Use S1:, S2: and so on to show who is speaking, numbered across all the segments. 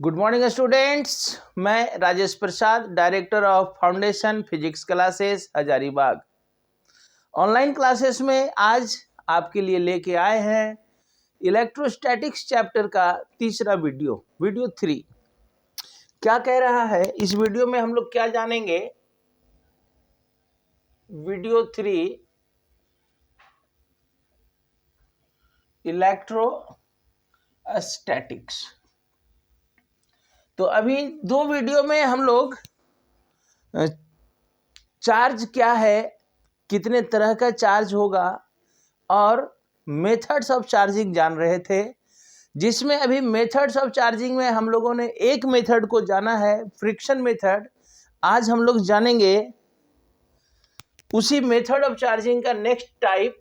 S1: Good morning students. मैं Rajesh Prasad, director of foundation physics classes Hazaribagh. Online classes में आज आपके लिए लेके आए हैं इलेक्ट्रोस्टैटिक्स चैप्टर का तीसरा वीडियो 3। क्या कह रहा है इस वीडियो में? हम लोग क्या जानेंगे? Video 3 electrostatics. तो अभी दो वीडियो में हम लोग चार्ज क्या है, कितने तरह का चार्ज होगा और मेथड्स ऑफ चार्जिंग जान रहे थे, जिसमें अभी मेथड्स ऑफ चार्जिंग में हम लोगों ने एक मेथड को जाना है, फ्रिक्शन मेथड। आज हम लोग जानेंगे उसी मेथड ऑफ चार्जिंग का next type,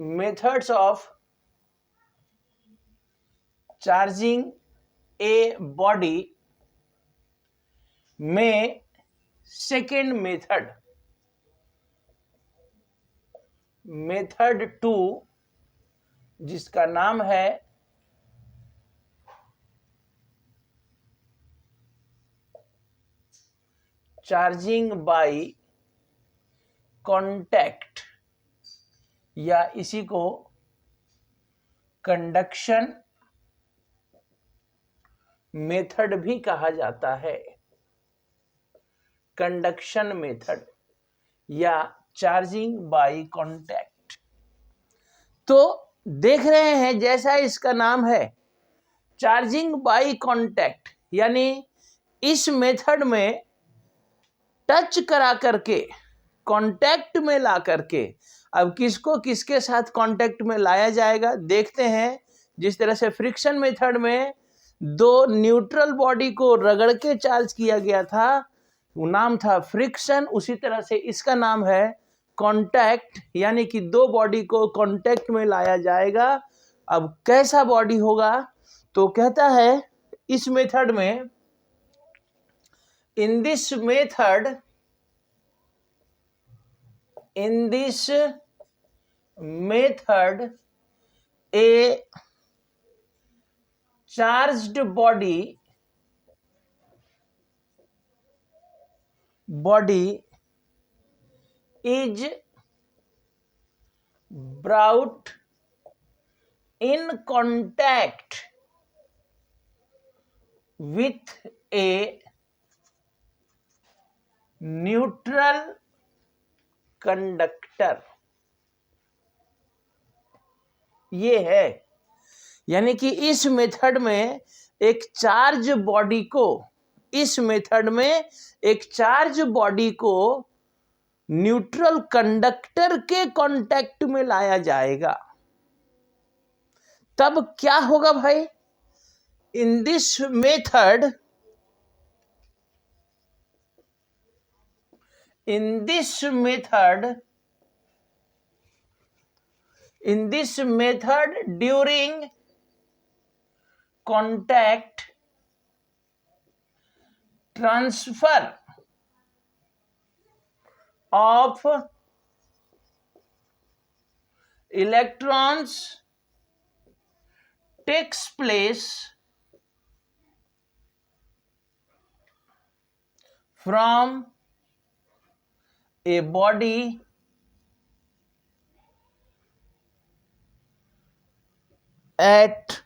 S1: methods of charging a body में सेकेंड मेथड 2, जिसका नाम है चार्जिंग बाय कांटेक्ट, या इसी को कंडक्शन मेथड भी कहा जाता है। कंडक्शन मेथड या चार्जिंग बाय कांटेक्ट। तो देख रहे हैं, जैसा इसका नाम है चार्जिंग बाय कांटेक्ट, यानी इस मेथड में टच करा करके, कांटेक्ट में ला करके, अब किसको किसके साथ कांटेक्ट में लाया जाएगा देखते हैं। जिस तरह से फ्रिक्शन मेथड में दो न्यूट्रल बॉडी को रगड़ के चार्ज किया गया था, वो नाम था फ्रिक्शन, उसी तरह से इसका नाम है कांटेक्ट, यानी कि दो बॉडी को कांटेक्ट में लाया जाएगा। अब कैसा बॉडी होगा? तो कहता है इस मेथड में, in this method A charged body is brought in contact with a neutral conductor। ये है, यानी कि इस मेथड में एक चार्ज बॉडी को न्यूट्रल कंडक्टर के कांटेक्ट में लाया जाएगा। तब क्या होगा भाई? इन this method during contact, transfer of electrons takes place from a body at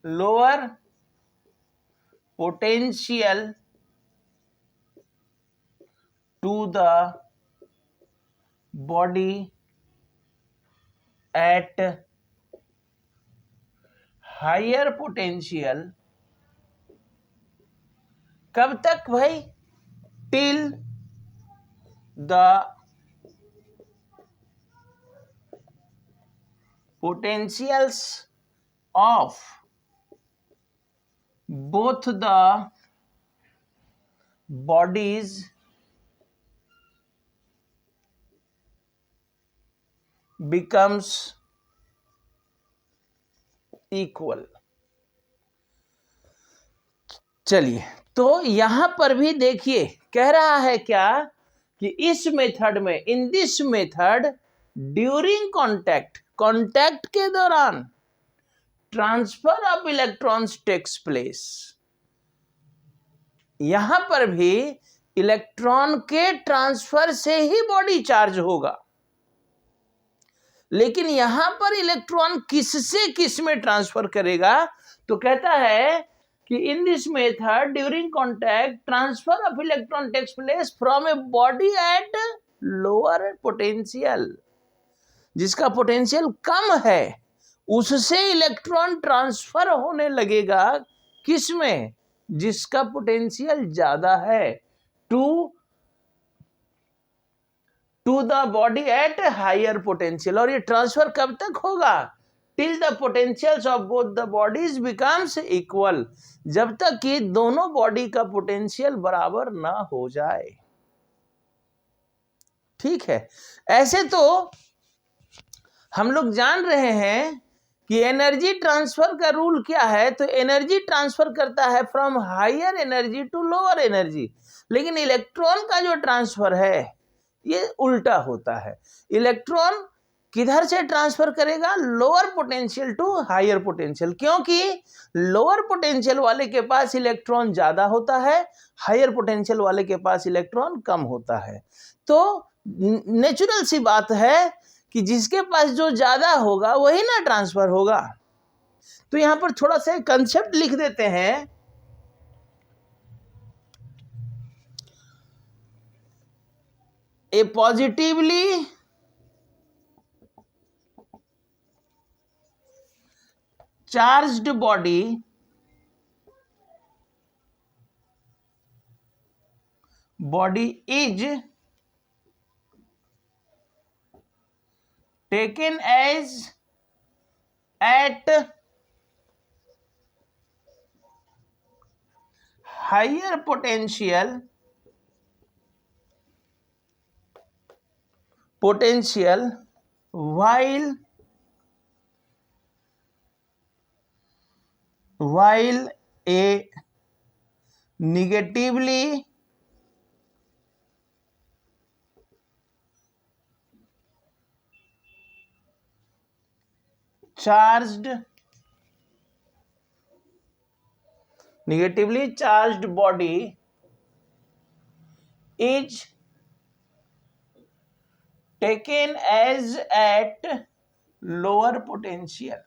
S1: lower potential to the body at higher potential। कब तक भाई? till the potentials of both the bodies becomes equal। चलिए, तो यहां पर भी देखिए, कह रहा है क्या कि इस मेथड में, in this method during contact, contact के दौरान transfer of electrons takes place. यहां पर भी इलेक्ट्रॉन के ट्रांसफर से ही बॉडी चार्ज होगा, लेकिन यहां पर इलेक्ट्रॉन किससे किस में ट्रांसफर करेगा, तो कहता है कि in this method during contact transfer of electron takes place from a body at lower potential. जिसका पोटेंशियल कम है उससे इलेक्ट्रॉन ट्रांसफर होने लगेगा किस में, जिसका पोटेंशियल ज्यादा है, to the body at higher potential. और ये ट्रांसफर कब तक होगा, till the potentials of both the bodies becomes equal, जब तक कि दोनों बॉडी का पोटेंशियल बराबर ना हो जाए। ठीक है, ऐसे तो हम लोग जान रहे हैं कि एनर्जी ट्रांसफर का रूल क्या है, तो एनर्जी ट्रांसफर करता है from higher energy to lower energy, लेकिन इलेक्ट्रॉन का जो ट्रांसफर है ये उल्टा होता है। इलेक्ट्रॉन किधर से ट्रांसफर करेगा, lower potential to higher potential, क्योंकि लोअर पोटेंशियल वाले के पास इलेक्ट्रॉन ज्यादा होता है, हायर पोटेंशियल वाले के पास इलेक्ट्रॉन कम होता है। तो नेचुरल सी बात है कि जिसके पास जो ज्यादा होगा वही ना ट्रांसफर होगा। तो यहां पर थोड़ा सा कंसेप्ट लिख देते हैं। A positively charged body is taken as at higher potential while a negatively charged body is taken as at lower potential,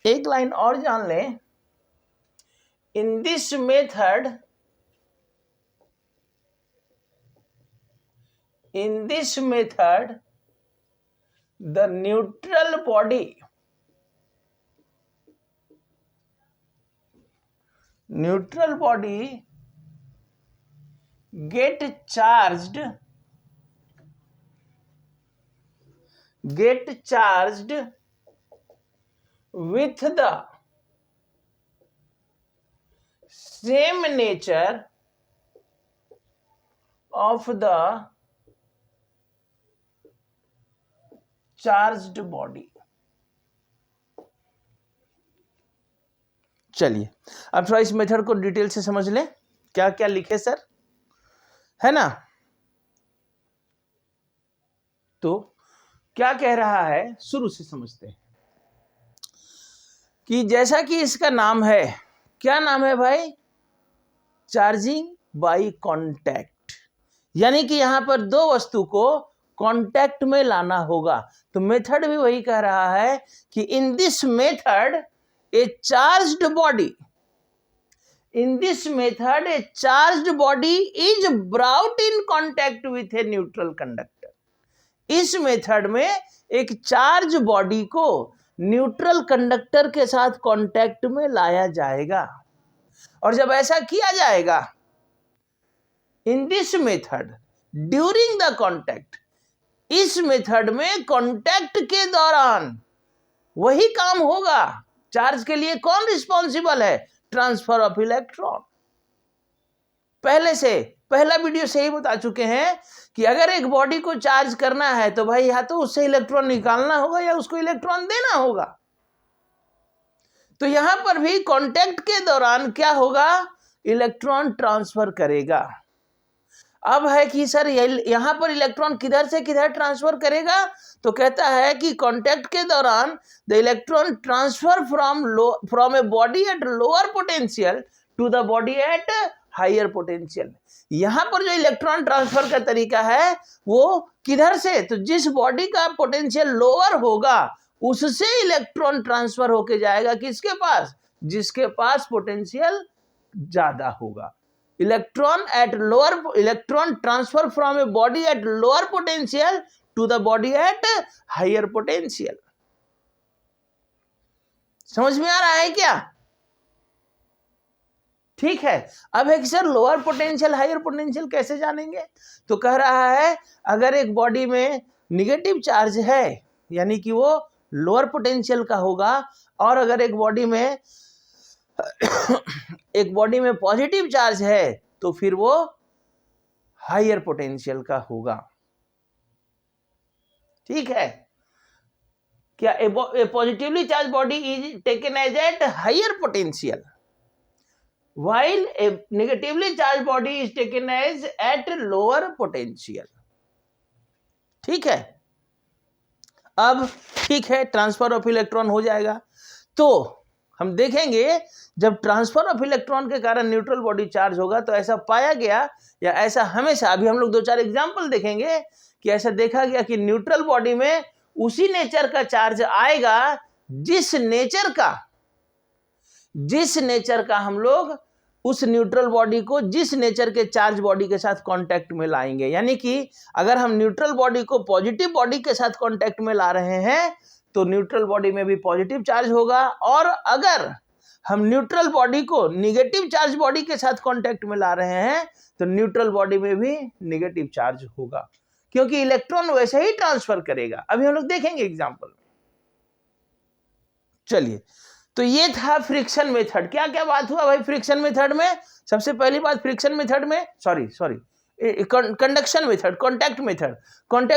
S1: एक लाइन और जान लें, इन this method the neutral body get charged with the same nature of the charged body. चलिए अब थोड़ा इस method को detail से समझ लें, क्या क्या लिखे सर, है ना। तो क्या कह रहा है शुरू से समझते हैं कि जैसा कि इसका नाम है, क्या नाम है भाई, चार्जिंग बाय कांटेक्ट, यानी कि यहां पर दो वस्तु को कांटेक्ट में लाना होगा। तो मेथड भी वही कह रहा है कि in this method A charged body is brought in contact with a neutral conductor. इस मेथड में एक चार्ज बॉडी को न्यूट्रल कंडक्टर के साथ कांटेक्ट में लाया जाएगा, और जब ऐसा किया जाएगा इन this method during the contact, इस मेथड में कांटेक्ट के दौरान वही काम होगा। चार्ज के लिए कौन रिस्पॉन्सिबल है, ट्रांसफर ऑफ इलेक्ट्रॉन। पहला वीडियो से ही बता चुके हैं कि अगर एक बॉडी को चार्ज करना है तो भाई या तो उससे इलेक्ट्रॉन निकालना होगा या उसको इलेक्ट्रॉन देना होगा। तो यहां पर भी कांटेक्ट के दौरान क्या होगा, इलेक्ट्रॉन ट्रांसफर करेगा। अब है कि सर यहां पर इलेक्ट्रॉन किधर से किधर ट्रांसफर करेगा, तो कहता है कि कांटेक्ट के दौरान the electron transfer from a body at lower potential to the body at higher potential. यहां पर जो इलेक्ट्रॉन ट्रांसफर का तरीका है वो किधर से, तो जिस बॉडी का पोटेंशियल लोअर होगा उससे इलेक्ट्रॉन ट्रांसफर होके जाएगा किसके पास, जिसके पास पोटेंशियल ज्यादा होगा। Electron transfer from a body at lower potential to the body at higher potential. समझ में आ रहा है क्या? ठीक है। अब है कि sir lower potential higher potential कैसे जानेंगे, तो कह रहा है अगर एक बॉडी में निगेटिव चार्ज है यानी कि वो लोअर पोटेंशियल का होगा, और अगर एक बॉडी में पॉजिटिव चार्ज है तो फिर वो हायर पोटेंशियल का होगा। ठीक है। क्या a positively charge body is taken as at higher potential while a negatively charged body is taken as at lower potential। ठीक है। अब ठीक है, ट्रांसफर ऑफ इलेक्ट्रॉन हो जाएगा। तो हम देखेंगे जब ट्रांसफर ऑफ इलेक्ट्रॉन के कारण न्यूट्रल बॉडी चार्ज होगा तो ऐसा पाया गया, या ऐसा हमेशा, अभी हम लोग 2-4 एग्जाम्पल देखेंगे कि ऐसा देखा गया कि न्यूट्रल बॉडी में उसी नेचर का चार्ज आएगा जिस नेचर का हम लोग उस न्यूट्रल बॉडी को जिस नेचर के चार्ज बॉडी के साथ कांटेक्ट में लाएंगे। यानी कि अगर हम न्यूट्रल बॉडी को पॉजिटिव बॉडी के साथ कांटेक्ट में ला रहे हैं तो न्यूट्रल बॉडी में भी पॉजिटिव चार्ज होगा, और अगर हम न्यूट्रल बॉडी को निगेटिव चार्ज बॉडी के साथ कांटेक्ट में ला रहे हैं तो न्यूट्रल बॉडी में भी निगेटिव चार्ज होगा, क्योंकि इलेक्ट्रॉन वैसे ही ट्रांसफर करेगा। अभी हम लोग देखेंगे एग्जाम्पल में। चलिए, तो ये था फ्रिक्शन मेथड। क्या क्या बात हुआ भाई फ्रिक्शन मेथड में? सबसे पहली बात, फ्रिक्शन मेथड में कंडक्शन मेथड, कांटेक्ट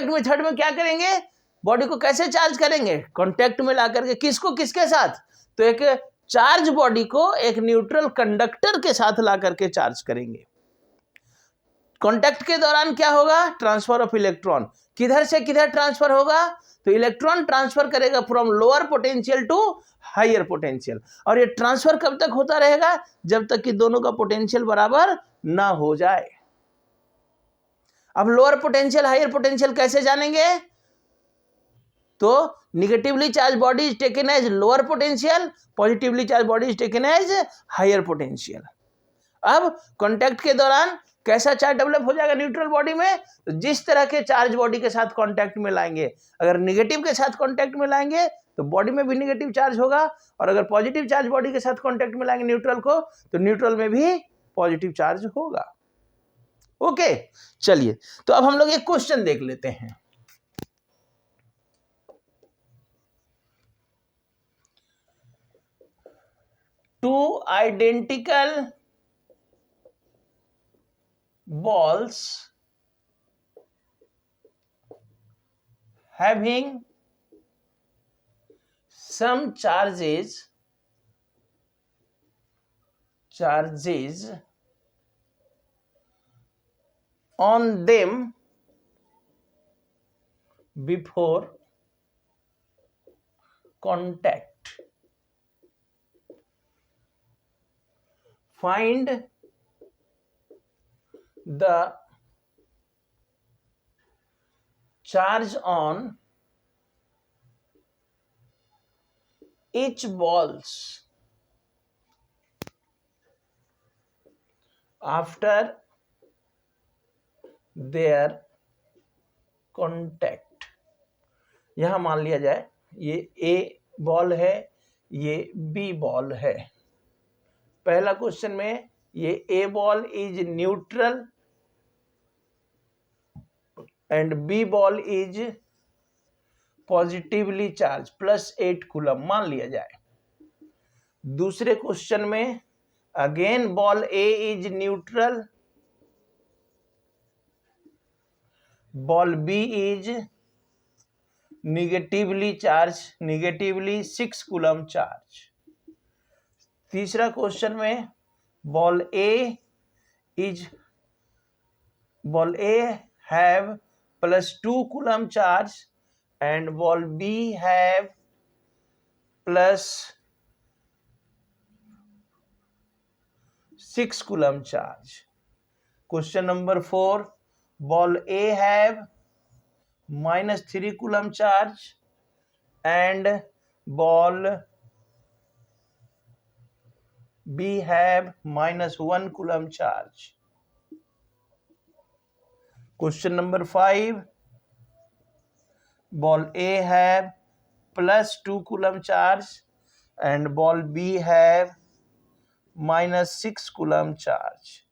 S1: मेथड में क्या करेंगे, बॉडी को कैसे चार्ज करेंगे, कांटेक्ट में ला करके। किसको किसके साथ, तो एक चार्ज बॉडी को एक न्यूट्रल कंडक्टर के साथ ला करके चार्ज करेंगे। कांटेक्ट के दौरान क्या होगा, ट्रांसफर ऑफ इलेक्ट्रॉन। किधर से किधर ट्रांसफर होगा, तो इलेक्ट्रॉन ट्रांसफर करेगा from lower potential to higher potential. और ये ट्रांसफर कब तक होता रहेगा, जब तक कि दोनों का पोटेंशियल बराबर ना हो जाए। अब लोअर पोटेंशियल हायर पोटेंशियल कैसे जानेंगे, तो negatively charge body is taken as lower potential, positively charge body is taken as higher potential. अब कांटेक्ट के दौरान कैसा चार्ज डेवलप हो जाएगा न्यूट्रल बॉडी में, तो जिस तरह के चार्ज बॉडी के साथ कांटेक्ट में लाएंगे, अगर निगेटिव के साथ कांटेक्ट में लाएंगे तो बॉडी में भी निगेटिव चार्ज होगा, और अगर पॉजिटिव चार्ज बॉडी के साथ कांटेक्ट में लाएंगे न्यूट्रल को तो न्यूट्रल में भी पॉजिटिव चार्ज होगा। ओके, चलिए, तो अब हम लोग एक क्वेश्चन देख लेते हैं। Two identical balls having some charges on them before contact, find the charge on each balls after their contact। यहां मान लिया जाए ये ए बॉल है, ये बी बॉल है। पहला क्वेश्चन में ये A ball is neutral and B ball is positively charge +8 coulomb मान लिया जाए। दूसरे क्वेश्चन में again ball A is neutral, ball B is negatively charge, negatively 6 coulomb charge. तीसरा क्वेश्चन में ball A have plus 2 coulomb charge and ball B have plus 6 coulomb charge. Question number 4, ball A have minus 3 coulomb charge and ball B have minus 1 coulomb charge. Question number 5, ball A have plus 2 coulomb charge and ball B have minus 6 coulomb charge.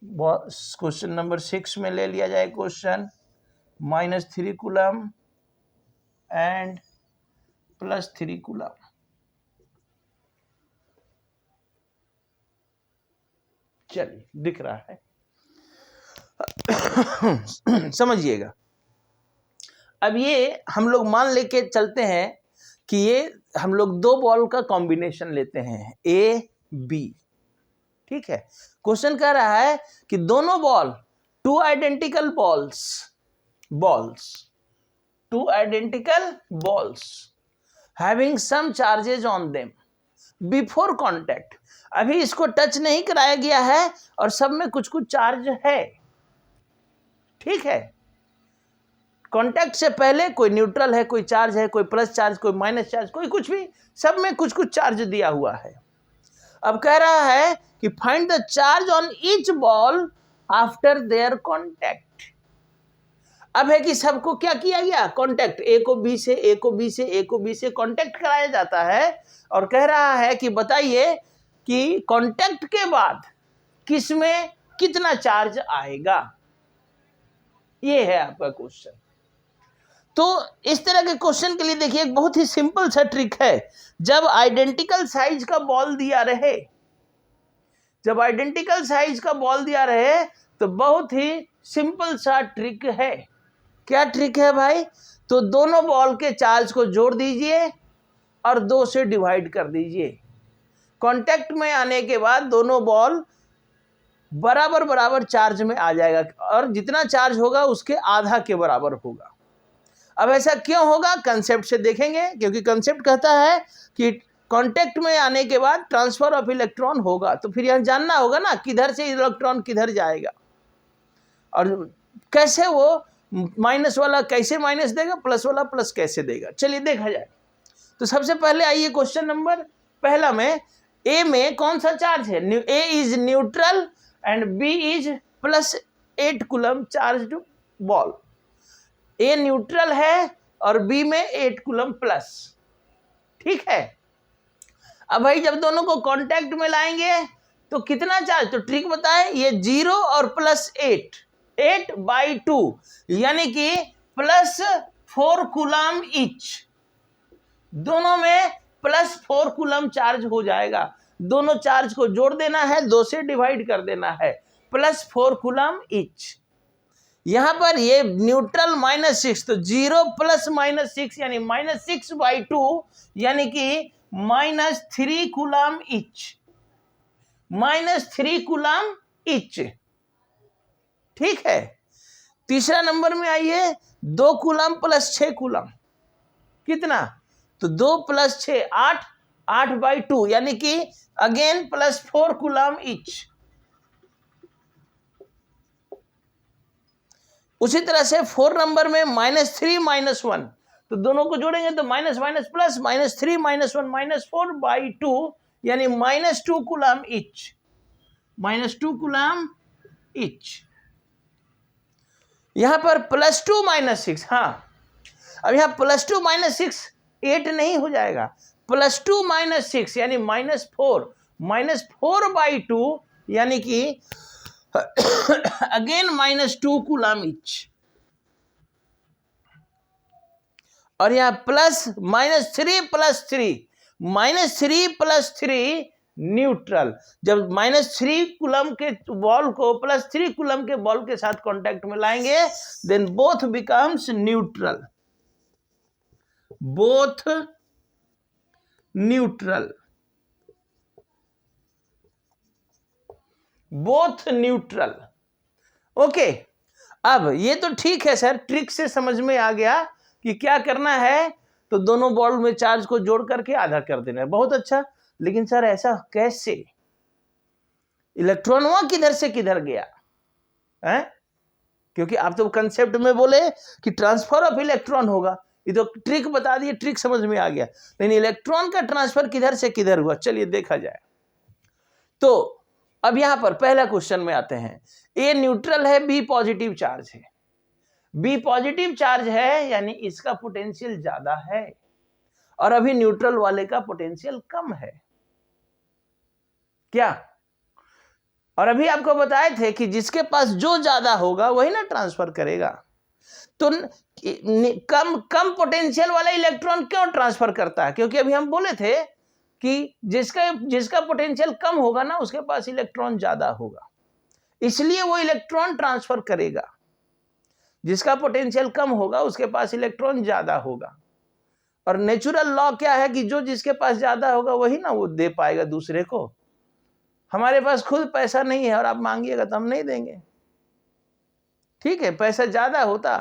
S1: Question number 6 में ले लिया जाए question minus 3 coulomb and plus 3 coulomb. चलिए दिख रहा है. समझिएगा. अब ये हम लोग मान लेके चलते हैं कि ये हम लोग दो बॉल का कॉम्बिनेशन लेते हैं ए बी. ठीक है. क्वेश्चन कह रहा है कि दोनों ball two identical balls having some charges on them before contact. अभी इसको टच नहीं कराया गया है और सब में कुछ कुछ चार्ज है. ठीक है. कॉन्टैक्ट से पहले कोई न्यूट्रल है, कोई चार्ज है, कोई प्लस चार्ज, कोई माइनस चार्ज, कोई कुछ भी, सब में कुछ कुछ चार्ज दिया हुआ है. अब कह रहा है कि find the charge on each ball after their contact. अब है कि सबको क्या किया गया, कॉन्टैक्ट, ए को बी से, ए को बी से, ए को बी से कॉन्टैक्ट कराया जाता है. और कह रहा है कि बताइए कि कॉन्टैक्ट के बाद किसमें कितना चार्ज आएगा. ये है आपका क्वेश्चन. तो इस तरह के क्वेश्चन के लिए देखिए एक बहुत ही सिंपल सा ट्रिक है. जब आइडेंटिकल साइज का बॉल दिया रहे, तो बहुत ही सिंपल सा ट्रिक है. क्या ट्रिक है भाई? तो दोनों बॉल के चार्ज को जोड़ दीजिए और 2 से डिवाइड कर दीजिए. कांटेक्ट में आने के बाद दोनों बॉल बराबर बराबर चार्ज में आ जाएगा और जितना चार्ज होगा उसके आधा के बराबर होगा. अब ऐसा क्यों होगा, कंसेप्ट से देखेंगे. क्योंकि कंसेप्ट कहता है कि कांटेक्ट में आने के बाद ट्रांसफर ऑफ इलेक्ट्रॉन होगा, तो फिर यह जानना होगा ना किधर से इलेक्ट्रॉन किधर जाएगा और कैसे वो माइनस वाला कैसे माइनस देगा, प्लस वाला प्लस कैसे देगा. चलिए देखा जाए. तो सबसे पहले आइए क्वेश्चन नंबर पहला में, ए में कौन सा चार्ज है? A is neutral and B is plus 8 coulomb charged ball. A neutral है और बी में 8 कूलम प्लस. ठीक है. अब भाई जब दोनों को कांटेक्ट में लाएंगे तो कितना चार्ज, तो ट्रिक बताए, ये 0 और प्लस 8/2 यानी कि प्लस 4 कूलम ईच. दोनों में प्लस 4 कूलम चार्ज हो जाएगा. दोनों चार्ज को जोड़ देना है, 2 से डिवाइड कर देना है, प्लस 4 कूलम ईच. यहां पर ये न्यूट्रल -6, तो 0 प्लस -6 यानी -6/2 यानी कि -3 कूलम ईच. ठीक है. तीसरा नंबर में आइए, 2 कूलम प्लस 6 कूलम कितना, तो 2 प्लस 6 8/2 यानी कि अगेन प्लस 4 कूलम ईच. उसी तरह से 4 नंबर में -3 -1, तो दोनों को जोड़ेंगे तो माइनस माइनस प्लस, -3 -1 -4/2 यानी -2 कूलम ईच. यहां पर +2 -6, हाँ अब यहां +2 -6 8 नहीं हो जाएगा, +2 -6 यानी -4/2 यानी कि अगेन -2 कूलम ईच. और यहां प्लस -3 + 3 न्यूट्रल. जब -3 कूलम के बॉल को +3 कूलम के बॉल के साथ कांटेक्ट में लाएंगे, then both becomes neutral. Both neutral. Okay, अब ये तो ठीक है सर, ट्रिक से समझ में आ गया कि क्या करना है, तो दोनों बॉल में चार्ज को जोड़ करके आधा कर देना है, बहुत अच्छा। लेकिन सर ऐसा कैसे, इलेक्ट्रॉन वहां किधर से किधर गया है? क्योंकि आप तो कंसेप्ट में बोले कि ट्रांसफर ऑफ इलेक्ट्रॉन होगा, ये तो ट्रिक बता दिए, ट्रिक समझ में आ गया, लेकिन इलेक्ट्रॉन का ट्रांसफर किधर से किधर हुआ, चलिए देखा जाए। तो अब यहां पर पहला क्वेश्चन में आते हैं, ए न्यूट्रल है, बी पॉजिटिव चार्ज है। बी पॉजिटिव चार्ज है यानी इसका पोटेंशियल ज्यादा है, और अभी न्यूट्रल वाले का पोटेंशियल कम है, क्या? और अभी आपको बताए थे कि जिसके पास जो ज्यादा होगा वही ना ट्रांसफर करेगा। तो कम पोटेंशियल वाला इलेक्ट्रॉन क्यों ट्रांसफर करता है? क्योंकि अभी हम बोले थे कि जिसका पोटेंशियल कम होगा ना उसके पास इलेक्ट्रॉन ज्यादा होगा, इसलिए वो इलेक्ट्रॉन ट्रांसफर करेगा। जिसका पोटेंशियल कम होगा उसके पास इलेक्ट्रॉन ज्यादा होगा, और नेचुरल लॉ क्या है कि जो जिसके पास ज्यादा होगा वही ना वो दे पाएगा दूसरे को। हमारे पास खुद पैसा नहीं है और आप मांगिएगा तो हम नहीं देंगे, ठीक है? पैसा ज्यादा होता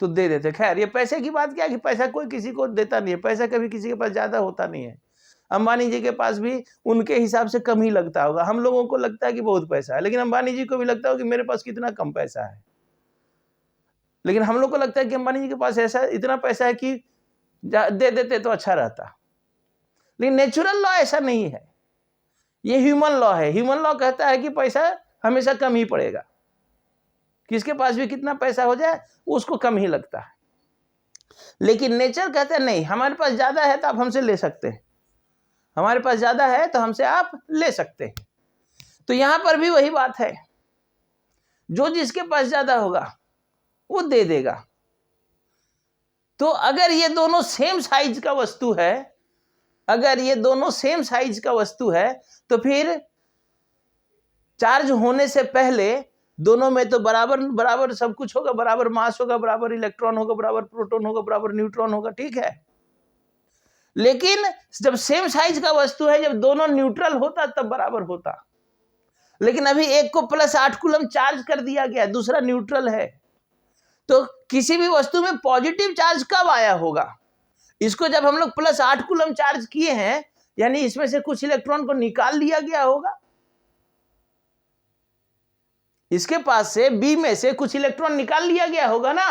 S1: तो दे देते। खैर ये पैसे की बात क्या है कि पैसा कोई किसी को देता नहीं है, पैसा कभी किसी के पास ज्यादा होता नहीं है। अंबानी जी के पास भी उनके हिसाब से कम ही लगता होगा, हम लोगों को लगता है कि बहुत पैसा है, लेकिन अंबानी जी को भी लगता होगा कि मेरे पास कितना कम पैसा है। लेकिन हम लोग को लगता है कि अंबानी जी के पास ऐसा इतना पैसा है कि दे देते तो अच्छा रहता, लेकिन नेचुरल लॉ ऐसा नहीं है, ये ह्यूमन लॉ है। ह्यूमन लॉ कहता है कि पैसा हमेशा कम ही पड़ेगा, किसके पास भी कितना पैसा हो जाए उसको कम ही लगता है। लेकिन नेचर कहता है नहीं, हमारे पास ज्यादा है तो आप हमसे ले सकते हैं, हमारे पास ज्यादा है तो हमसे आप ले सकते हैं। तो यहां पर भी वही बात है, जो जिसके पास ज्यादा होगा वो दे देगा। तो अगर ये दोनों सेम साइज का वस्तु है, अगर ये दोनों सेम साइज का वस्तु है तो फिर चार्ज होने से पहले दोनों में तो बराबर बराबर सब कुछ होगा, बराबर मास होगा, बराबर इलेक्ट्रॉन होगा, बराबर प्रोटॉन होगा, बराबर न्यूट्रॉन होगा, ठीक है? लेकिन जब सेम साइज का वस्तु है, जब दोनों न्यूट्रल होता तब बराबर होता। लेकिन अभी एक को +8 कूलम चार्ज कर दिया गया, दूसरा न्यूट्रल है, तो किसी भी वस्तु में पॉजिटिव चार्ज कब आया होगा? इसको जब हम लोग +8 कूलम चार्ज किए हैं, यानी इसमें से कुछ इलेक्ट्रॉन को निकाल लिया गया होगा, इसके पास से बी में से कुछ इलेक्ट्रॉन निकाल लिया गया होगा ना,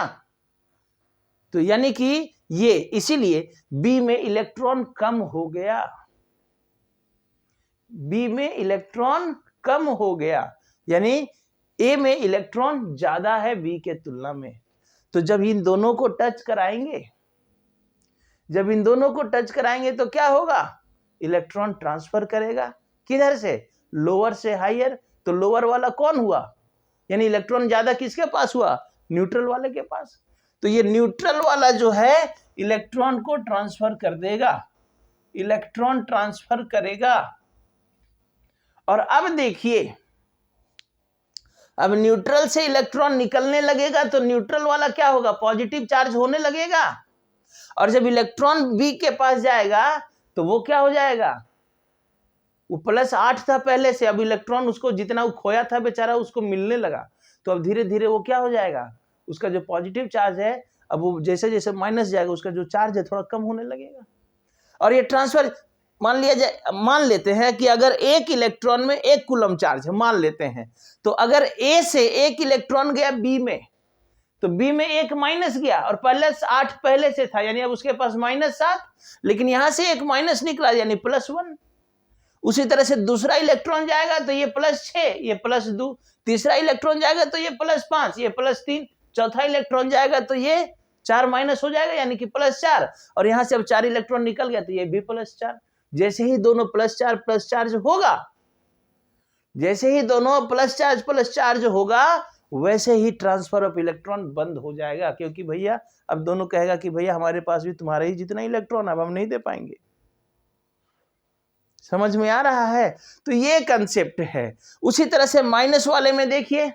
S1: तो यानी कि ये इसीलिए बी में इलेक्ट्रॉन कम हो गया, बी में इलेक्ट्रॉन कम हो गया, यानी ए में इलेक्ट्रॉन ज्यादा है बी के तुलना में। तो जब इन दोनों को टच कराएंगे, जब इन दोनों को टच कराएंगे तो क्या होगा? इलेक्ट्रॉन ट्रांसफर करेगा, किधर से? लोअर से हायर। तो लोअर वाला कौन हुआ? यानी इलेक्ट्रॉन ज्यादा किसके पास हुआ? न्यूट्रल वाले के पास। तो ये न्यूट्रल वाला जो है इलेक्ट्रॉन को ट्रांसफर कर देगा, इलेक्ट्रॉन ट्रांसफर करेगा। और अब देखिए, अब न्यूट्रल से इलेक्ट्रॉन निकलने लगेगा तो न्यूट्रल वाला क्या होगा? पॉजिटिव चार्ज होने लगेगा, और जब इलेक्ट्रॉन बी के पास जाएगा तो वो क्या हो जाएगा? वो +8 था पहले से, अब इलेक्ट्रॉन उसको जितना वो खोया था बेचारा उसको मिलने लगा, तो अब धीरे धीरे वो क्या हो जाएगा? उसका जो पॉजिटिव चार्ज है अब वो जैसे जैसे माइनस जाएगा उसका जो चार्ज है थोड़ा कम होने लगेगा। और ये ट्रांसफर मान लेते हैं कि अगर एक इलेक्ट्रॉन में 1 कूलम चार्ज है, मान लेते हैं, तो अगर ए से 1 इलेक्ट्रॉन गया बी में, तो बी में 1 माइनस गया, और +8 पहले से था, यानी अब उसके पास -7, लेकिन यहां से 1 माइनस निकला यानी +1। उसी तरह से दूसरा इलेक्ट्रॉन जाएगा तो ये +6, ये +2, तीसरा इलेक्ट्रॉन जाएगा तो ये +5, ये +3, चौथा इलेक्ट्रॉन जाएगा तो ये 4 माइनस हो जाएगा यानी कि +4, और यहां से अब 4 इलेक्ट्रॉन निकल गया तो ये भी +4। जैसे ही दोनों प्लस चार्ज होगा, जैसे ही दोनों प्लस चार्ज होगा, वैसे ही ट्रांसफर ऑफ इलेक्ट्रॉन बंद हो जाएगा, क्योंकि भैया अब दोनों कहेगा कि भैया हमारे पास भी तुम्हारे ही जितना इलेक्ट्रॉन, अब हम नहीं दे पाएंगे। समझ में आ रहा है? तो ये कंसेप्ट है। उसी तरह से माइनस वाले में देखिए,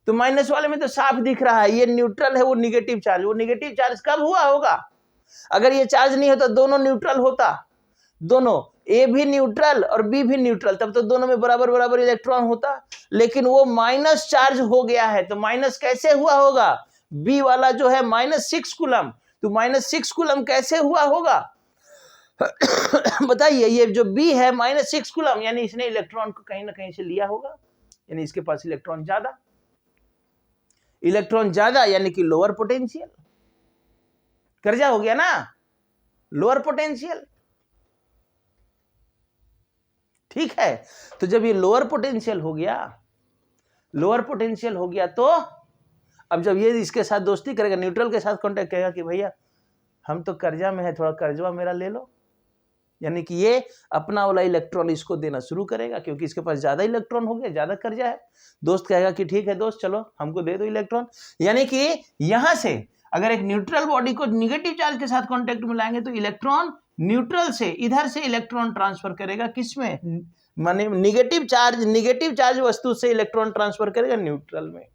S1: तो माइनस वाले में तो साफ दिख रहा है ये न्यूट्रल है, वो निगेटिव चार्ज। वो निगेटिव चार्ज कब हुआ होगा? अगर ये चार्ज नहीं होता दोनों न्यूट्रल होता, दोनों, ए भी न्यूट्रल और बी भी न्यूट्रल, तब तो दोनों में बराबर बराबर इलेक्ट्रॉन होता, लेकिन वो माइनस चार्ज हो गया है। तो माइनस कैसे हुआ होगा? बी वाला जो है -6 कूलम, तो -6 कूलम कैसे हुआ होगा? बताइए। ये जो बी है -6 कूलम, यानी इसने इलेक्ट्रॉन को कहीं ना कहीं से लिया होगा, यानी इसके पास इलेक्ट्रॉन ज्यादा, इलेक्ट्रॉन ज्यादा यानी कि लोअर पोटेंशियल। कर्जा हो गया ना, लोअर पोटेंशियल। ठीक है, तो जब ये लोअर पोटेंशियल हो गया, लोअर पोटेंशियल हो गया, तो अब जब ये इसके साथ दोस्ती करेगा, न्यूट्रल के साथ कांटेक्ट करेगा कि भैया हम तो कर्जा में है, थोड़ा कर्जवा मेरा ले लो, यानी कि ये अपना वाला इलेक्ट्रॉन इसको देना शुरू करेगा, क्योंकि इसके पास ज्यादा इलेक्ट्रॉन हो गया, ज्यादा कर्जा है। दोस्त कहेगा कि ठीक है दोस्त, चलो हमको दे दो इलेक्ट्रॉन। यानी कि यहां से अगर एक न्यूट्रल बॉडी को निगेटिव चार्ज के साथ कांटेक्ट में लाएंगे, तो इलेक्ट्रॉन न्यूट्रल से इधर से इलेक्ट्रॉन ट्रांसफर करेगा, किसमें? माने निगेटिव चार्ज वस्तु से इलेक्ट्रॉन ट्रांसफर करेगा न्यूट्रल में।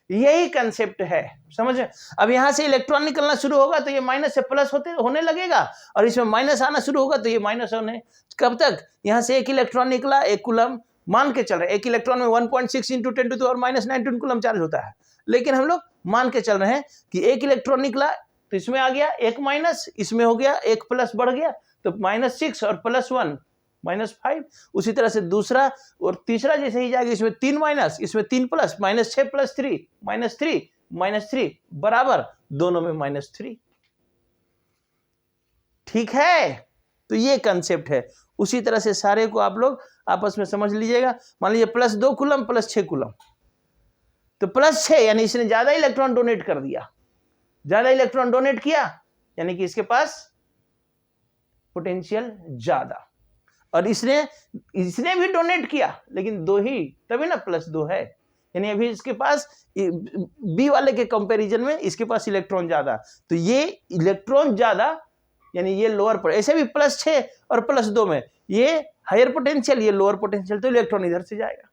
S1: यही कंसेप्ट है, समझ। अब यहां से इलेक्ट्रॉन निकलना शुरू होगा तो ये माइनस से प्लस होने लगेगा, और इसमें माइनस आना शुरू होगा तो ये माइनस होने, कब तक? यहां से एक इलेक्ट्रॉन निकला, 1 कूलम मान के चल रहे, एक इलेक्ट्रॉन में 1.6 × 10⁻⁹ कूलम चार्ज होता है, लेकिन हम लोग मान के चल रहे हैं कि एक इलेक्ट्रॉन निकला तो इसमें आ गया एक माइनस, इसमें हो गया एक प्लस बढ़ गया, तो -6 और +1 -5। उसी तरह से दूसरा और तीसरा जैसे ही जाएगा, इसमें 3 माइनस, इसमें 3 प्लस, -6 + 3 -3 बराबर, दोनों में -3। ठीक है, तो ये कंसेप्ट है। उसी तरह से सारे को आप लोग आपस में समझ लीजिएगा। मान लीजिए +2 कूलम +6 कूलम, तो +6 यानी इसने ज्यादा इलेक्ट्रॉन डोनेट कर दिया, ज्यादा इलेक्ट्रॉन डोनेट किया, यानी कि इसके पास पोटेंशियल ज्यादा, और इसने भी डोनेट किया, लेकिन 2 ही, तभी ना +2 है, यानी अभी इसके पास बी वाले के कंपैरिजन में इसके पास इलेक्ट्रॉन ज्यादा, तो ये इलेक्ट्रॉन ज्यादा यानी ये लोअर पर, ऐसे भी +6 और +2 में ये हायर पोटेंशियल, ये लोअर पोटेंशियल, तो इलेक्ट्रॉन इधर से जाएगा।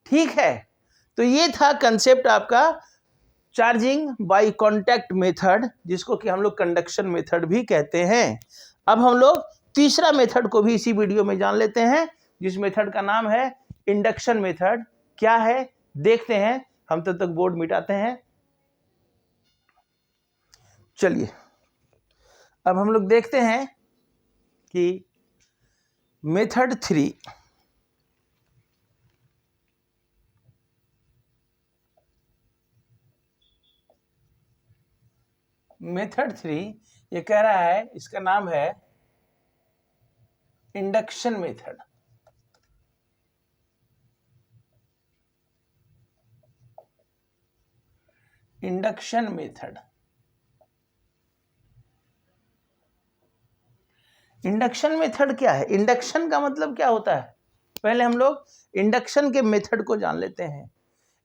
S1: ठीक है, तो ये था कंसेप्ट आपका चार्जिंग बाय कांटेक्ट मेथड, जिसको कि हम लोग कंडक्शन मेथड भी कहते हैं। अब हम लोग तीसरा मेथड को भी इसी वीडियो में जान लेते हैं, जिस मेथड का नाम है इंडक्शन मेथड। क्या है देखते हैं, हम तब तक बोर्ड मिटाते हैं। चलिए अब हम लोग देखते हैं कि मेथड 3, मेथड 3 ये कह रहा है, इसका नाम है induction method. Induction method, induction method क्या है? इंडक्शन का मतलब क्या होता है? पहले हम लोग इंडक्शन के मेथड को जान लेते हैं,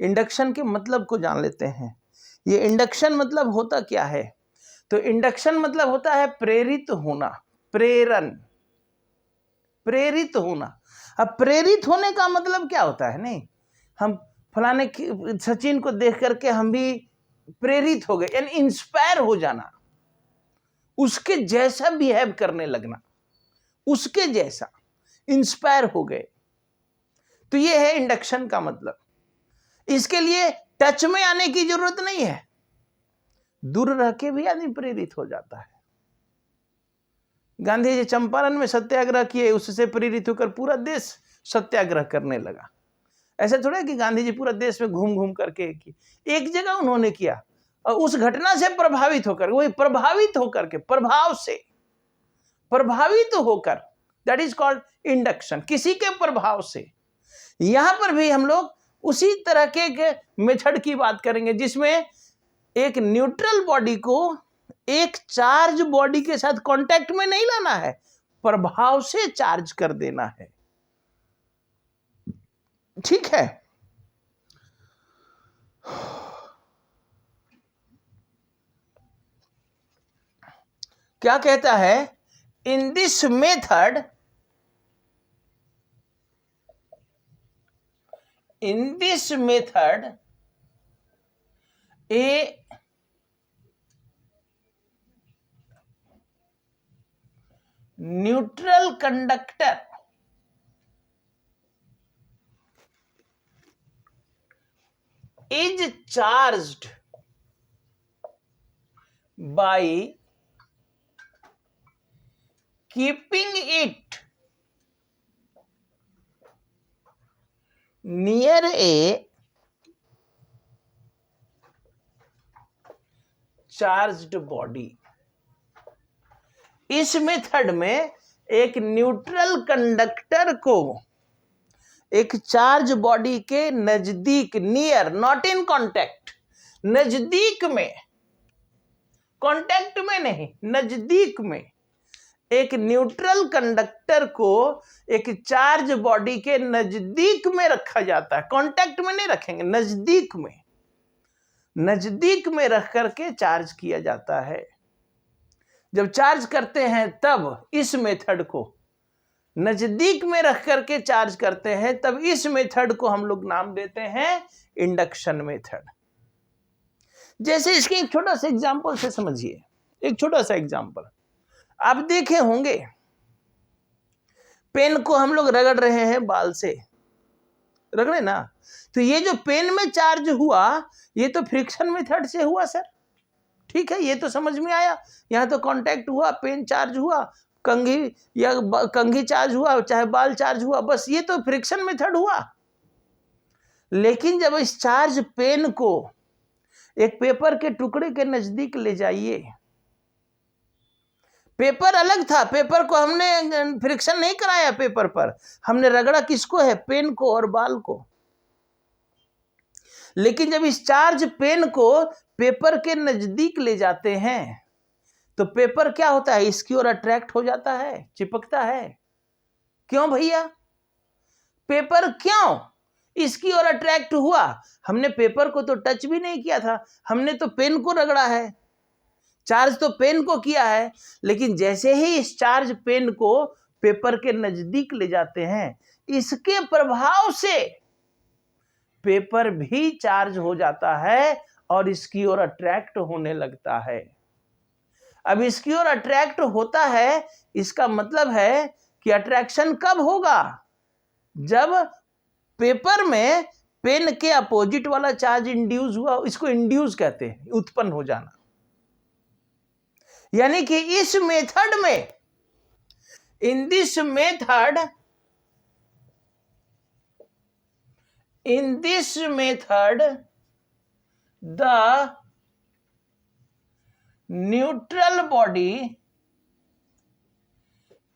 S1: इंडक्शन के मतलब को जान लेते हैं। ये इंडक्शन मतलब होता क्या है? तो इंडक्शन मतलब होता है प्रेरित होना, प्रेरण, प्रेरित होना। अब प्रेरित होने का मतलब क्या होता है? नहीं, हम फलाने सचिन को देख करके हम भी प्रेरित हो गए, यानी इंस्पायर हो जाना, उसके जैसा बिहेव करने लगना, उसके जैसा इंस्पायर हो गए, तो ये है इंडक्शन का मतलब। इसके लिए टच में आने की जरूरत नहीं है, दूर रह के भी आदमी प्रेरित हो जाता है। गांधी जी चंपारण में सत्याग्रह किए, उससे प्रेरित होकर पूरा देश सत्याग्रह करने लगा। ऐसे थोड़ा कि गांधी जी पूरा देश में घूम घूम करके एक जगह उन्होंने किया, और उस घटना से प्रभावित होकर, वही प्रभावित होकर के, प्रभाव से प्रभावित होकर, दैट इज कॉल्ड इंडक्शन, किसी के प्रभाव से। यहां पर भी हम लोग उसी तरह के मेथड की बात करेंगे, जिसमें एक न्यूट्रल बॉडी को एक चार्ज बॉडी के साथ कांटेक्ट में नहीं लाना है, प्रभाव से चार्ज कर देना है। ठीक है, क्या कहता है? इन this method, in this method neutral conductor is charged by keeping it near a charged body। इस मेथड में एक न्यूट्रल कंडक्टर को एक चार्ज बॉडी के नजदीक, नियर, नॉट इन कांटेक्ट, नजदीक में, कांटेक्ट में नहीं, नजदीक में एक न्यूट्रल कंडक्टर को एक चार्ज बॉडी के नजदीक में रखा जाता है। कांटेक्ट में नहीं रखेंगे, नजदीक में, नजदीक में रख करके चार्ज किया जाता है। जब चार्ज करते हैं तब इस मेथड को नजदीक में रख करके चार्ज करते हैं, तब इस मेथड को हम लोग नाम देते हैं इंडक्शन मेथड। जैसे इसके एक छोटा सा एग्जांपल से समझिए, एक छोटा सा एग्जांपल आप देखे होंगे, पेन को हम लोग रगड़ रहे हैं, बाल से रगड़े ना, तो ये जो पेन में चार्ज हुआ ये तो फ्रिक्शन मेथड से हुआ सर, ठीक है, ये तो समझ में आया। यहां तो कांटेक्ट हुआ, पेन चार्ज हुआ, कंघी या कंघी चार्ज हुआ, चाहे बाल चार्ज हुआ, बस ये तो फ्रिक्शन मेथड हुआ। लेकिन जब इस चार्ज पेन को एक पेपर के टुकड़े के नजदीक ले जाइए, पेपर अलग था, पेपर को हमने फ्रिक्शन नहीं कराया, पेपर पर हमने रगड़ा किसको है, पेन को और बाल को। लेकिन जब इस चार्ज पेन को पेपर के नजदीक ले जाते हैं तो पेपर क्या होता है, इसकी ओर अट्रैक्ट हो जाता है, चिपकता है। क्यों भैया, पेपर क्यों इसकी ओर अट्रैक्ट हुआ? हमने पेपर को तो टच भी नहीं किया था, हमने तो पेन को रगड़ा है, चार्ज तो पेन को किया है। लेकिन जैसे ही इस चार्ज पेन को पेपर के नजदीक ले जाते हैं, इसके प्रभाव से पेपर भी चार्ज हो जाता है और इसकी ओर अट्रैक्ट होने लगता है। अब इसकी ओर अट्रैक्ट होता है, इसका मतलब है कि अट्रैक्शन कब होगा, जब पेपर में पेन के अपोजिट वाला चार्ज इंड्यूस हुआ, इसको इंड्यूस कहते हैं, उत्पन्न हो जाना। यानी कि इस मेथड में, in this method the neutral body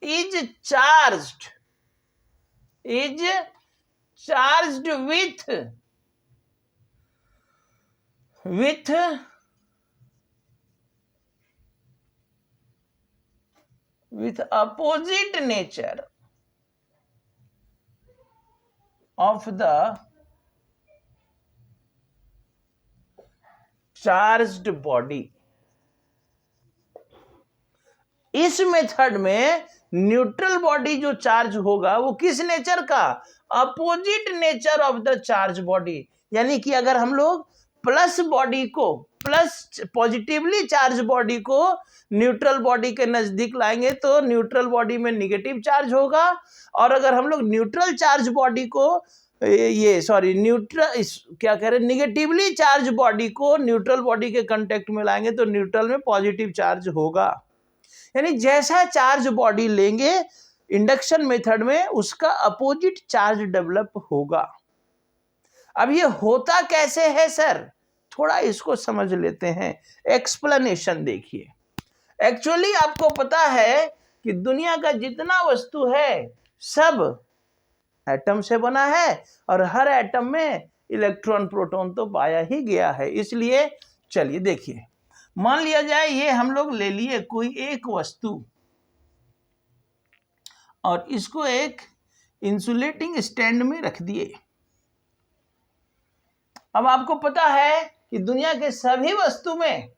S1: is charged with opposite nature of the charged body. इस मेथड में न्यूट्रल बॉडी जो चार्ज होगा वो किस नेचर का, opposite nature of the charge body. यानी कि अगर हम लोग प्लस बॉडी को, प्लस पॉजिटिवली चार्ज बॉडी को न्यूट्रल बॉडी के नजदीक लाएंगे तो न्यूट्रल बॉडी में निगेटिव चार्ज होगा, और अगर हम लोग न्यूट्रल चार्ज बॉडी को निगेटिवली चार्ज बॉडी को न्यूट्रल बॉडी के कांटेक्ट में लाएंगे तो न्यूट्रल में पॉजिटिव चार्ज होगा। यानी जैसा चार्ज बॉडी लेंगे इंडक्शन मेथड में, उसका अपोजिट चार्ज डेवलप होगा। अब ये होता कैसे है सर, थोड़ा इसको समझ लेते हैं, एक्सप्लेनेशन देखिए। एक्चुअली आपको पता है कि दुनिया का जितना वस्तु है सब एटम से बना है, और हर एटम में इलेक्ट्रॉन प्रोटॉन तो पाया ही गया है। इसलिए चलिए देखिए, मान लिया जाए ये हम लोग ले लिए कोई एक वस्तु और इसको एक इंसुलेटिंग स्टैंड में रख दिए। अब आपको पता है कि दुनिया के सभी वस्तु में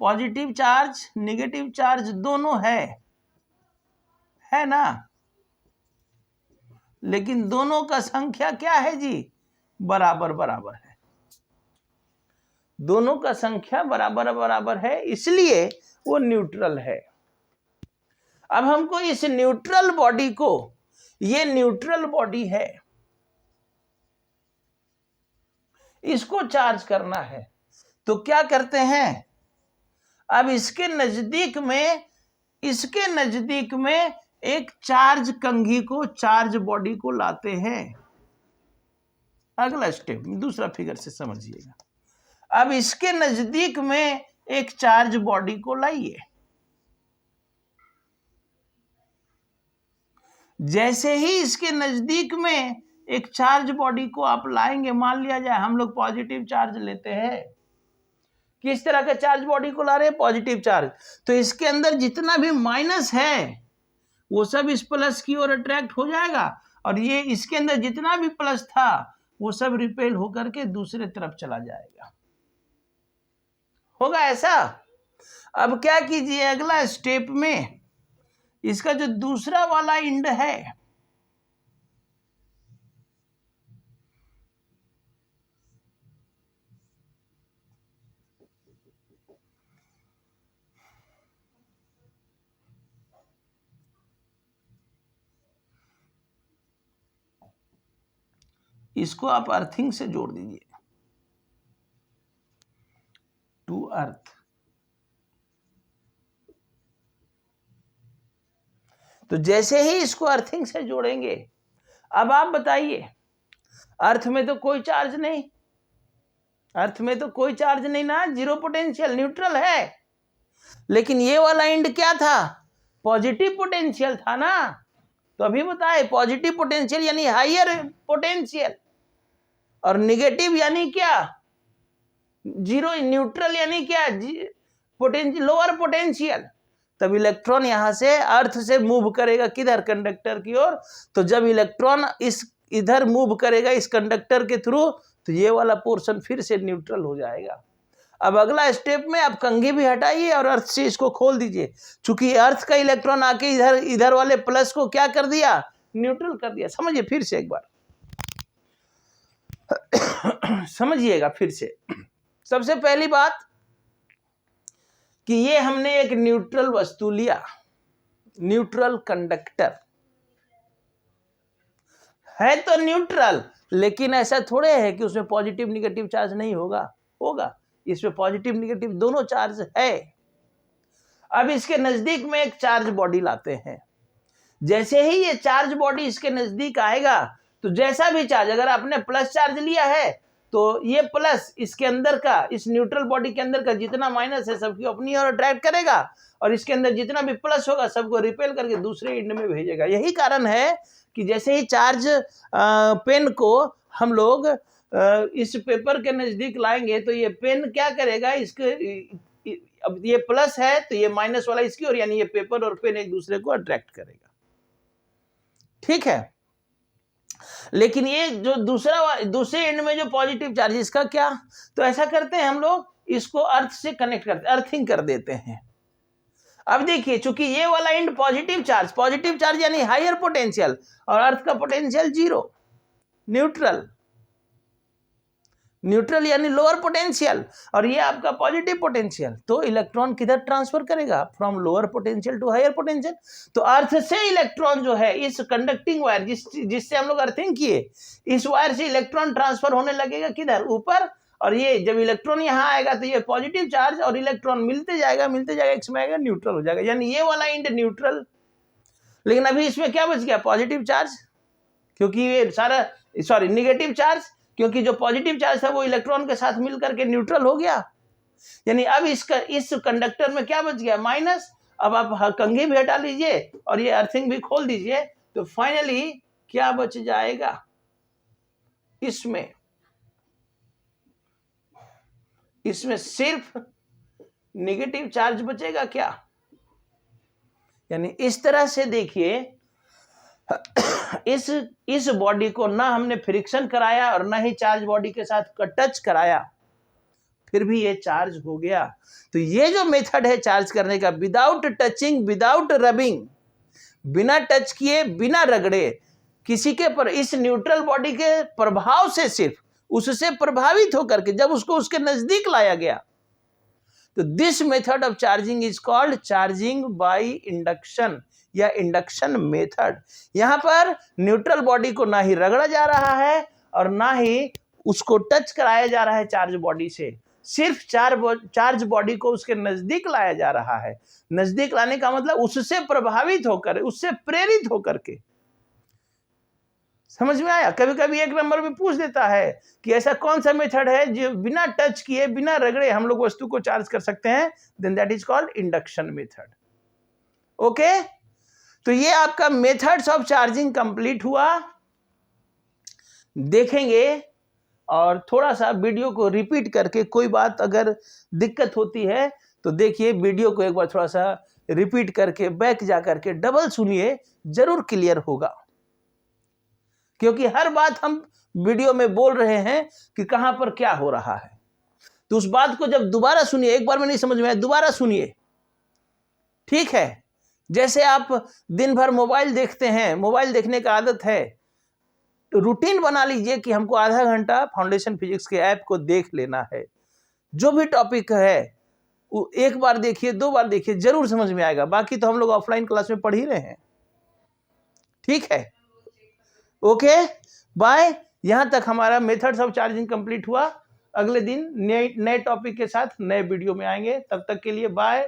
S1: पॉजिटिव चार्ज नेगेटिव चार्ज दोनों है ना, लेकिन दोनों का संख्या क्या है जी, बराबर बराबर है। दोनों का संख्या बराबर बराबर है, इसलिए वो न्यूट्रल है। अब हमको इस न्यूट्रल बॉडी को, ये न्यूट्रल बॉडी है, इसको चार्ज करना है। तो क्या करते हैं, अब इसके नजदीक में एक चार्ज कंघी को, चार्ज बॉडी को लाते हैं। अगला स्टेप दूसरा फिगर से समझिएगा। अब इसके नजदीक में एक चार्ज बॉडी को लाइए। जैसे ही इसके नजदीक में एक चार्ज बॉडी को आप लाएंगे, मान लिया जाए हम लोग पॉजिटिव चार्ज लेते हैं। किस तरह के चार्ज बॉडी को ला रहे हैं, पॉजिटिव चार्ज। तो इसके अंदर जितना भी माइनस है वो सब इस प्लस की ओर अट्रैक्ट हो जाएगा, और ये इसके अंदर जितना भी प्लस था वो सब रिपेल होकर के दूसरे तरफ चला जाएगा। होगा ऐसा। अब क्या कीजिए, अगला स्टेप में इसका जो दूसरा वाला एंड है, इसको आप अर्थिंग से जोड़ दीजिए, टू अर्थ। तो जैसे ही इसको अर्थिंग से जोड़ेंगे, अब आप बताइए, अर्थ में तो कोई चार्ज नहीं, अर्थ में तो कोई चार्ज नहीं ना, जीरो पोटेंशियल, न्यूट्रल है। लेकिन ये वाला एंड क्या था, पॉजिटिव पोटेंशियल था ना। तो अभी बताए, पॉजिटिव पोटेंशियल यानी हायर पोटेंशियल, और निगेटिव यानी क्या, जीरो। न्यूट्रल यानी क्या, पोटेंशियल, लोअर पोटेंशियल। तब इलेक्ट्रॉन यहां से अर्थ से मूव करेगा किधर, कंडक्टर की ओर। तो जब इलेक्ट्रॉन इधर मूव करेगा इस कंडक्टर के थ्रू, तो ये वाला पोर्शन फिर से न्यूट्रल हो जाएगा। अब अगला स्टेप में आप कंघी भी हटाइए और अर्थ से इसको खोल दीजिए। चूंकि अर्थ का इलेक्ट्रॉन आके इधर वाले प्लस को क्या कर दिया, न्यूट्रल कर दिया। समझिए फिर से एक बार समझिएगा फिर से। सबसे पहली बात कि ये हमने एक न्यूट्रल वस्तु लिया, न्यूट्रल कंडक्टर है तो न्यूट्रल, लेकिन ऐसा थोड़े है कि उसमें पॉजिटिव निगेटिव चार्ज नहीं होगा, होगा। इसमें पॉजिटिव निगेटिव दोनों चार्ज है। अब इसके नजदीक में एक चार्ज बॉडी लाते हैं। जैसे ही ये चार्ज बॉडी इसके नजदीक आएगा, तो जैसा भी चार्ज, अगर आपने प्लस चार्ज लिया है तो ये प्लस इसके अंदर का, इस न्यूट्रल बॉडी के अंदर का जितना माइनस है सबकी अपनी ओर अट्रैक्ट करेगा, और इसके अंदर जितना भी प्लस होगा सबको रिपेल करके दूसरे एंड में भेजेगा। यही कारण है कि जैसे ही चार्ज पेन को हम लोग इस पेपर के नजदीक लाएंगे, तो ये पेन क्या करेगा, इसके अब ये प्लस है तो ये माइनस वाला इसकी ओर, यानी ये पेपर और पेन एक दूसरे को अट्रैक्ट करेगा। ठीक है। लेकिन ये जो दूसरे एंड में जो पॉजिटिव चार्ज, इसका क्या, तो ऐसा करते हैं हम लोग, इसको अर्थ से कनेक्ट करते, अर्थिंग कर देते हैं। अब देखिए, चूंकि ये वाला एंड पॉजिटिव चार्ज यानी हायर पोटेंशियल, और अर्थ का पोटेंशियल जीरो, न्यूट्रल यानी लोअर पोटेंशियल, और ये आपका पॉजिटिव पोटेंशियल। तो इलेक्ट्रॉन किधर ट्रांसफर करेगा, from lower potential to higher potential. तो अर्थ से इलेक्ट्रॉन जो है, इस कंडक्टिंग वायर जिससे हम लोग अर्थिंग किए, इस वायर से इलेक्ट्रॉन ट्रांसफर होने लगेगा किधर, ऊपर। और ये जब इलेक्ट्रॉन यहाँ आएगा तो ये पॉजिटिव चार्ज और इलेक्ट्रॉन मिलते जाएगा, एक समय आएगा न्यूट्रल हो जाएगा, यानी ये वाला एंड न्यूट्रल। लेकिन अभी इसमें क्या बच गया, पॉजिटिव चार्ज, क्योंकि ये सारा, सॉरी, निगेटिव चार्ज, क्योंकि जो पॉजिटिव चार्ज था वो इलेक्ट्रॉन के साथ मिलकर के न्यूट्रल हो गया। यानी अब इस कंडक्टर में क्या बच गया, माइनस। अब आप कंघी भी हटा लीजिए और ये अर्थिंग भी खोल दीजिए, तो फाइनली क्या बच जाएगा, इसमें सिर्फ नेगेटिव चार्ज बचेगा क्या। यानी इस तरह से देखिए, इस बॉडी को ना हमने फ्रिक्शन कराया और ना ही चार्ज बॉडी के साथ टच कराया, फिर भी ये चार्ज हो गया। तो ये जो मेथड है चार्ज करने का, विदाउट टचिंग, विदाउट रबिंग, बिना टच किए, बिना रगड़े, किसी के पर इस न्यूट्रल बॉडी के प्रभाव से, सिर्फ उससे प्रभावित होकर के जब उसको उसके नजदीक लाया गया, तो this method of charging is called charging by induction. या इंडक्शन मेथड। यहां पर न्यूट्रल बॉडी को ना ही रगड़ा जा रहा है और ना ही उसको टच कराया जा रहा है चार्ज बॉडी से, सिर्फ चार्ज बॉडी को उसके नजदीक लाया जा रहा है। नजदीक लाने का मतलब उससे प्रभावित होकर, उससे प्रेरित होकर के। समझ में आया? कभी कभी एक नंबर में पूछ देता है कि ऐसा कौन सा मेथड है जो बिना टच किए, बिना रगड़े हम लोग वस्तु को चार्ज कर सकते हैं, then that is called induction method. Okay, तो ये आपका मेथड्स ऑफ चार्जिंग कंप्लीट हुआ। देखेंगे और थोड़ा सा वीडियो को रिपीट करके, कोई बात अगर दिक्कत होती है तो देखिए वीडियो को एक बार थोड़ा सा रिपीट करके बैक जा करके डबल सुनिए, जरूर क्लियर होगा। क्योंकि हर बात हम वीडियो में बोल रहे हैं कि कहां पर क्या हो रहा है, तो उस बात को जब दोबारा सुनिए, एक बार में नहीं समझ में आया दोबारा सुनिए, ठीक है? जैसे आप दिन भर मोबाइल देखते हैं, मोबाइल देखने का आदत है, रूटीन बना लीजिए कि हमको आधा घंटा फाउंडेशन फिजिक्स के ऐप को देख लेना है। जो भी टॉपिक है वो एक बार देखिए, 2 बार देखिए, जरूर समझ में आएगा। बाकी तो हम लोग ऑफलाइन क्लास में पढ़ ही रहे हैं, ठीक है? Okay, bye. यहां तक हमारा मेथड्स ऑफ चार्जिंग कंप्लीट हुआ। अगले दिन नए टॉपिक के साथ नए वीडियो में आएंगे। तब तक के लिए बाय।